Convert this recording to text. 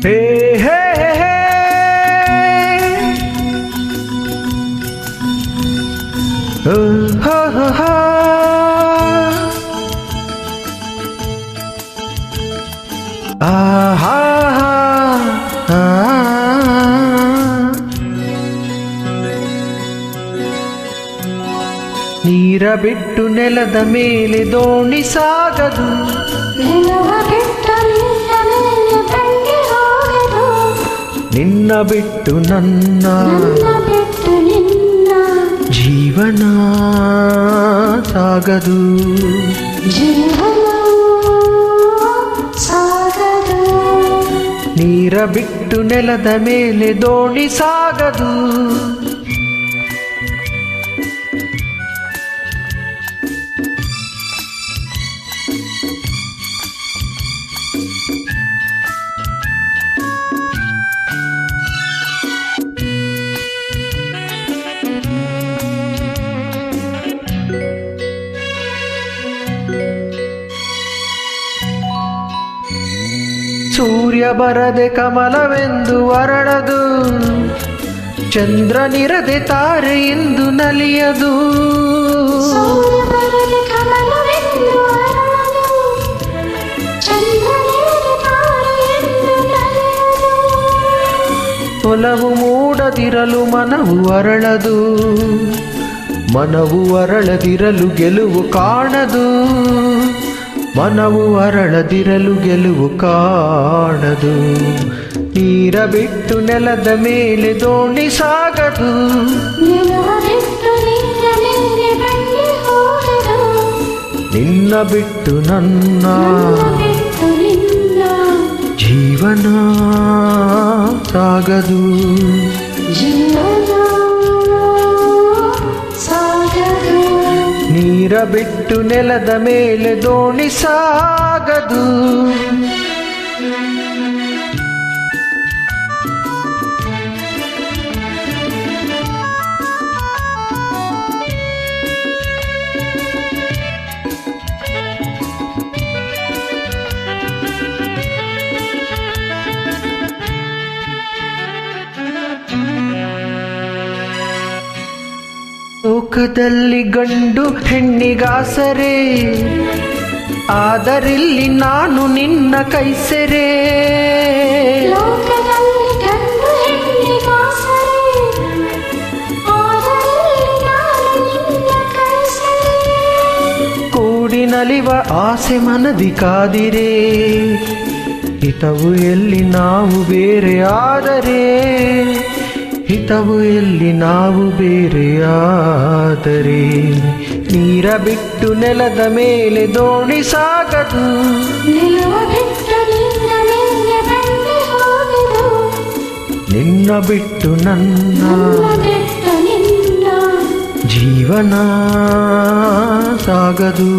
ಹೇ ಹೇ ಹೇ ಹೋ ಹೋ ಹೋ ಆಹಾ ನೀರ ಬಿಟ್ಟು ನೆಲದ ಮೇಲೆ ದೋಣಿ ಸಾಗದು, ನಿನ್ನ ಬಿಟ್ಟು ನನ್ನ ಜೀವನ ಸಾಗದು. ನೀರ ಬಿಟ್ಟು ನೆಲದ ಮೇಲೆ ದೋಣಿ ಸಾಗದು, ಸೂರ್ಯ ಬರದೆ ಕಮಲವೆಂದು ಅರಳದು, ಚಂದ್ರನಿರದೆ ತಾರೆಯೆಂದು ನಲಿಯದು. ಒಲವು ಮೂಡದಿರಲು ಮನವು ಅರಳದು, ಮನವು ಅರಳದಿರಲು ಗೆಲುವು ಕಾಣದು. ಮನವು ಅರಳದಿರಲು ಗೆಲುವು ಕಾಣದು. ನೀರ ಬಿಟ್ಟು ನೆಲದ ಮೇಲೆ ದೋಣಿ ಸಾಗದು, ನಿನ್ನ ಬಿಟ್ಟು ನನ್ನ ಜೀವನ ಸಾಗದು. ನೀರ ಬಿಟ್ಟು ನೆಲದ ಮೇಲೆ ದೋಣಿ ಸಾಗದು. ಲೋಕದಲ್ಲಿ ಗಂಡು ಹೆಣ್ಣಿಗಾಸರೆ, ಆದರಿಲ್ಲಿ ನಾನು ನಿನ್ನ ಕೈಸೆರೆ. ಕೂಡಿ ನಲಿವ ಆಸೆ ಮನದಿ ಕಾದಿರೆ, ಹಿತವು ಎಲ್ಲಿ ನಾವು ಬೇರೆ ಆದರೆ, ಹಿತವು ಎಲ್ಲಿ ನಾವು ಬೇರೆಯಾದರೆ. ನೀರ ಬಿಟ್ಟು ನೆಲದ ಮೇಲೆ ದೋಣಿ ಸಾಗದು, ನಿನ್ನ ಬಿಟ್ಟು ನನ್ನ ಜೀವನ ಸಾಗದು.